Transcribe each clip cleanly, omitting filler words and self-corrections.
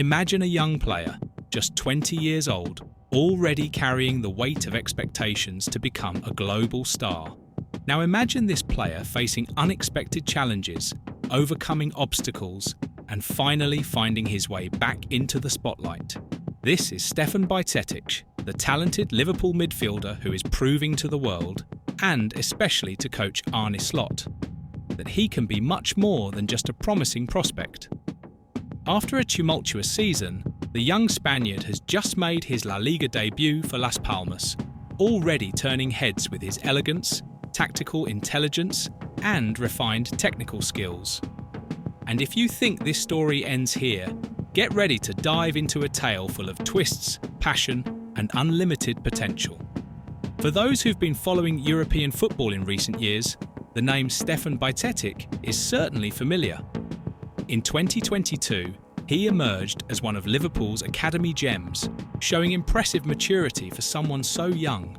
Imagine a young player, just 20 years old, already carrying the weight of expectations to become a global star. Now imagine this player facing unexpected challenges, overcoming obstacles, and finally finding his way back into the spotlight. This is Stefan Bajcetic, the talented Liverpool midfielder who is proving to the world, and especially to coach Arne Slot, that he can be much more than just a promising prospect. After a tumultuous season, the young Spaniard has just made his La Liga debut for Las Palmas, already turning heads with his elegance, tactical intelligence, and refined technical skills. And if you think this story ends here, get ready to dive into a tale full of twists, passion, and unlimited potential. For those who've been following European football in recent years, the name Stefan Bajcetic is certainly familiar. In 2022, he emerged as one of Liverpool's academy gems, showing impressive maturity for someone so young.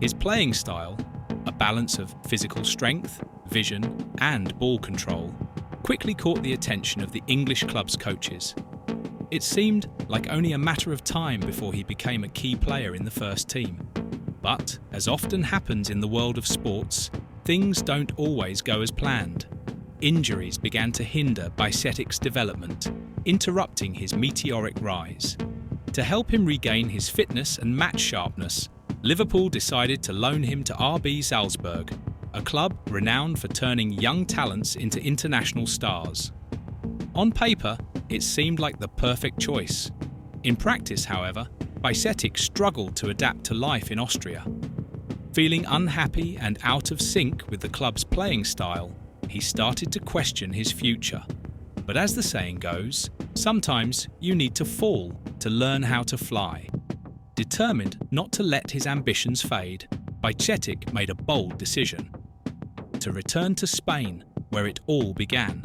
His playing style, a balance of physical strength, vision, and ball control, quickly caught the attention of the English club's coaches. It seemed like only a matter of time before he became a key player in the first team. But, as often happens in the world of sports, things don't always go as planned. Injuries began to hinder Bajcetic's development, interrupting his meteoric rise. To help him regain his fitness and match sharpness, Liverpool decided to loan him to RB Salzburg, a club renowned for turning young talents into international stars. On paper, it seemed like the perfect choice. In practice, however, Bajcetic struggled to adapt to life in Austria. Feeling unhappy and out of sync with the club's playing style, he started to question his future. But as the saying goes, sometimes you need to fall to learn how to fly. Determined not to let his ambitions fade, Bajcetic made a bold decision: to return to Spain, where it all began.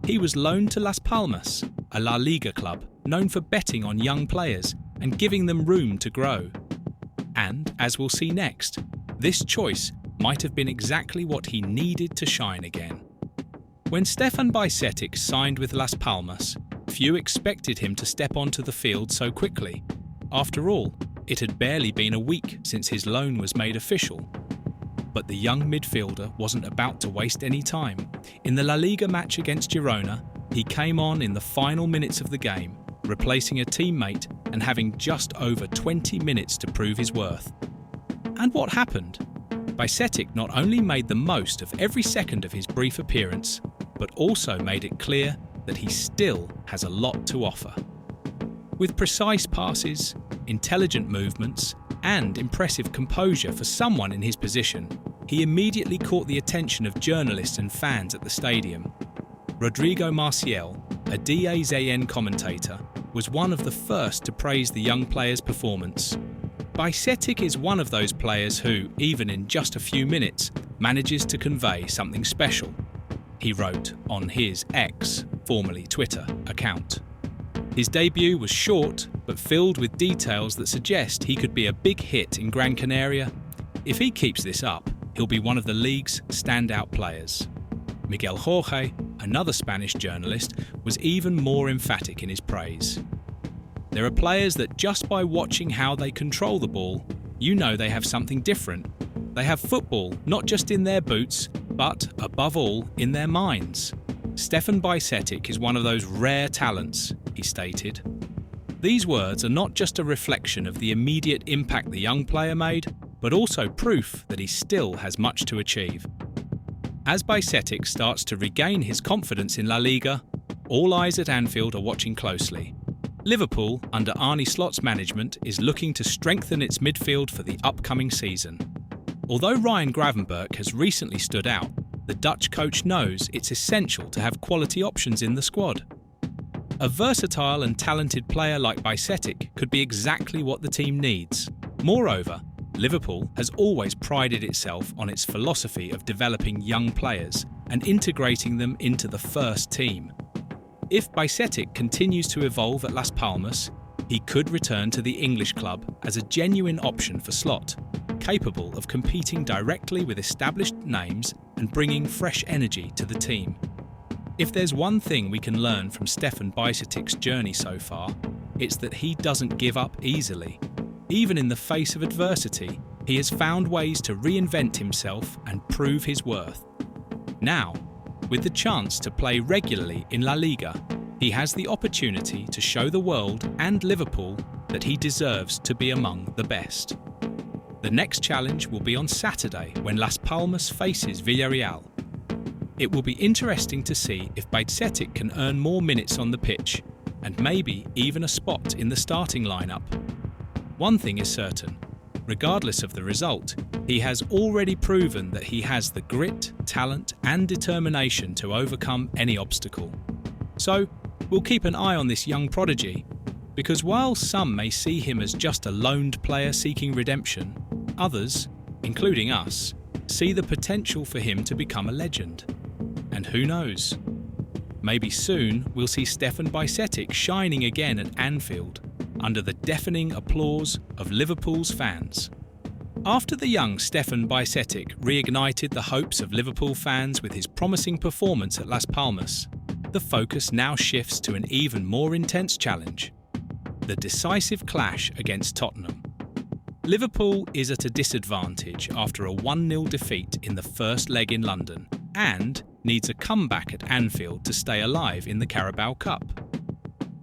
He was loaned to Las Palmas, a La Liga club known for betting on young players and giving them room to grow. And, as we'll see next, this choice might have been exactly what he needed to shine again. When Stefan Bajcetic signed with Las Palmas, few expected him to step onto the field so quickly. After all, it had barely been a week since his loan was made official. But the young midfielder wasn't about to waste any time. In the La Liga match against Girona, he came on in the final minutes of the game, replacing a teammate and having just over 20 minutes to prove his worth. And what happened? Bajcetic not only made the most of every second of his brief appearance, but also made it clear that he still has a lot to offer. With precise passes, intelligent movements, and impressive composure for someone in his position, he immediately caught the attention of journalists and fans at the stadium. Rodrigo Marcial, a DAZN commentator, was one of the first to praise the young player's performance. Bajcetic is one of those players who, even in just a few minutes, manages to convey something special, he wrote on his X, formerly Twitter, account. His debut was short, but filled with details that suggest he could be a big hit in Gran Canaria. If he keeps this up, he'll be one of the league's standout players. Miguel Jorge, another Spanish journalist, was even more emphatic in his praise. There are players that just by watching how they control the ball, you know they have something different. They have football not just in their boots, but, above all, in their minds. Stefan Bajcetic is one of those rare talents, he stated. These words are not just a reflection of the immediate impact the young player made, but also proof that he still has much to achieve. As Bajcetic starts to regain his confidence in La Liga, all eyes at Anfield are watching closely. Liverpool, under Arne Slot's management, is looking to strengthen its midfield for the upcoming season. Although Ryan Gravenberch has recently stood out, the Dutch coach knows it's essential to have quality options in the squad. A versatile and talented player like Bajcetic could be exactly what the team needs. Moreover, Liverpool has always prided itself on its philosophy of developing young players and integrating them into the first team. If Bajcetic continues to evolve at Las Palmas, he could return to the English club as a genuine option for Slot, capable of competing directly with established names and bringing fresh energy to the team. If there's one thing we can learn from Stefan Bajcetic's journey so far, it's that he doesn't give up easily. Even in the face of adversity, he has found ways to reinvent himself and prove his worth. Now, with the chance to play regularly in La Liga, he has the opportunity to show the world and Liverpool that he deserves to be among the best. The next challenge will be on Saturday when Las Palmas faces Villarreal. It will be interesting to see if Bajcetic can earn more minutes on the pitch and maybe even a spot in the starting lineup. One thing is certain, regardless of the result, he has already proven that he has the grit, talent and determination to overcome any obstacle. So, we'll keep an eye on this young prodigy, because while some may see him as just a loaned player seeking redemption, others, including us, see the potential for him to become a legend. And who knows? Maybe soon we'll see Stefan Bajcetic shining again at Anfield, under the deafening applause of Liverpool's fans. After the young Stefan Bajcetic reignited the hopes of Liverpool fans with his promising performance at Las Palmas, the focus now shifts to an even more intense challenge: the decisive clash against Tottenham. Liverpool is at a disadvantage after a 1-0 defeat in the first leg in London and needs a comeback at Anfield to stay alive in the Carabao Cup.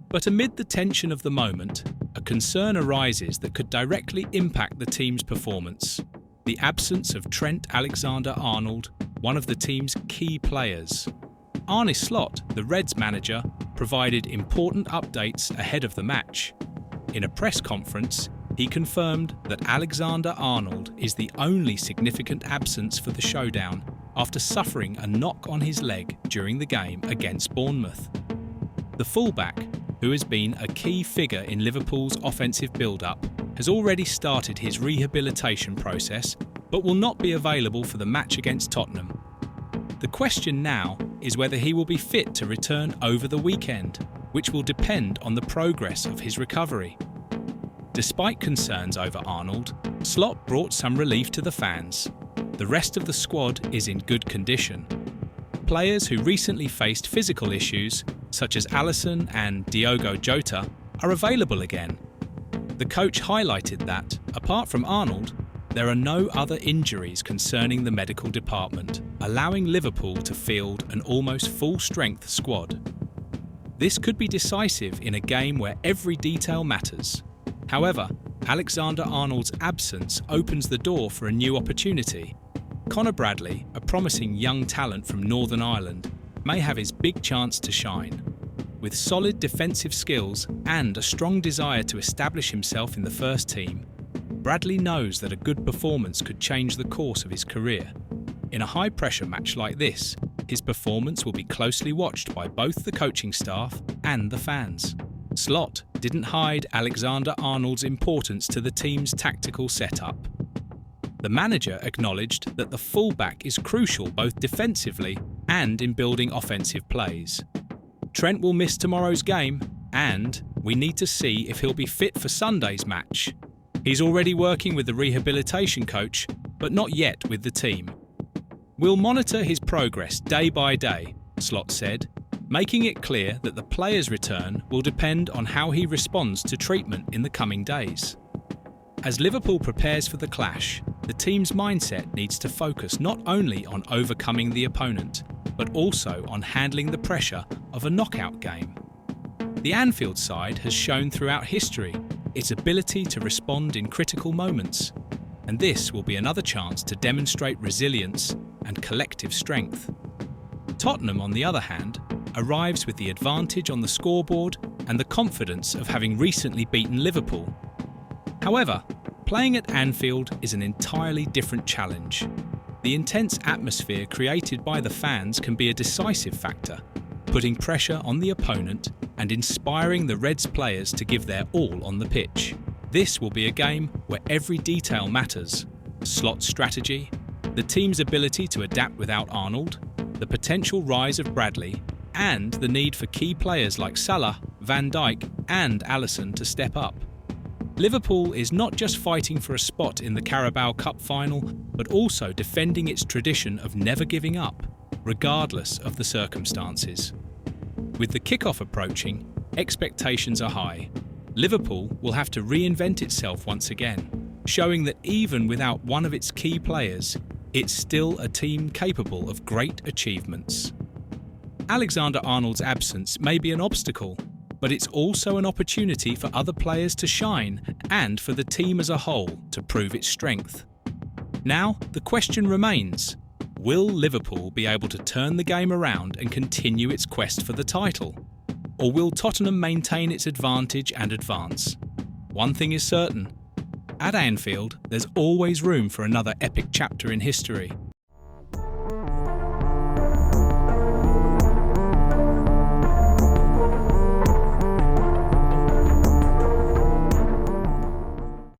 But amid the tension of the moment, a concern arises that could directly impact the team's performance: the absence of Trent Alexander-Arnold, one of the team's key players. Arne Slot, the Reds manager, provided important updates ahead of the match. In a press conference, he confirmed that Alexander-Arnold is the only significant absence for the showdown after suffering a knock on his leg during the game against Bournemouth. The fullback, who has been a key figure in Liverpool's offensive build-up, has already started his rehabilitation process, but will not be available for the match against Tottenham. The question now is whether he will be fit to return over the weekend, which will depend on the progress of his recovery. Despite concerns over Arnold, Slot brought some relief to the fans. The rest of the squad is in good condition. Players who recently faced physical issues, such as Alisson and Diogo Jota, are available again. The coach highlighted that, apart from Arnold, there are no other injuries concerning the medical department, allowing Liverpool to field an almost full-strength squad. This could be decisive in a game where every detail matters. However, Alexander-Arnold's absence opens the door for a new opportunity. Conor Bradley, a promising young talent from Northern Ireland, may have his big chance to shine. With solid defensive skills and a strong desire to establish himself in the first team, Bradley knows that a good performance could change the course of his career. In a high-pressure match like this, his performance will be closely watched by both the coaching staff and the fans. Slot didn't hide Alexander-Arnold's importance to the team's tactical setup. The manager acknowledged that the fullback is crucial both defensively and in building offensive plays. Trent will miss tomorrow's game, and we need to see if he'll be fit for Sunday's match. He's already working with the rehabilitation coach, but not yet with the team. We'll monitor his progress day by day, Slot said, making it clear that the player's return will depend on how he responds to treatment in the coming days. As Liverpool prepares for the clash, the team's mindset needs to focus not only on overcoming the opponent, but also on handling the pressure of a knockout game. The Anfield side has shown throughout history its ability to respond in critical moments, and this will be another chance to demonstrate resilience and collective strength. Tottenham, on the other hand, arrives with the advantage on the scoreboard and the confidence of having recently beaten Liverpool. However, playing at Anfield is an entirely different challenge. The intense atmosphere created by the fans can be a decisive factor, putting pressure on the opponent and inspiring the Reds players to give their all on the pitch. This will be a game where every detail matters: Slot's strategy, the team's ability to adapt without Arnold, the potential rise of Bradley, and the need for key players like Salah, Van Dijk and Alisson to step up. Liverpool is not just fighting for a spot in the Carabao Cup final, but also defending its tradition of never giving up. regardless of the circumstances. With the kickoff approaching, expectations are high. Liverpool will have to reinvent itself once again, showing that even without one of its key players, it's still a team capable of great achievements. Alexander-Arnold's absence may be an obstacle, but it's also an opportunity for other players to shine and for the team as a whole to prove its strength. Now, the question remains, will Liverpool be able to turn the game around and continue its quest for the title? Or will Tottenham maintain its advantage and advance? One thing is certain, at Anfield, there's always room for another epic chapter in history.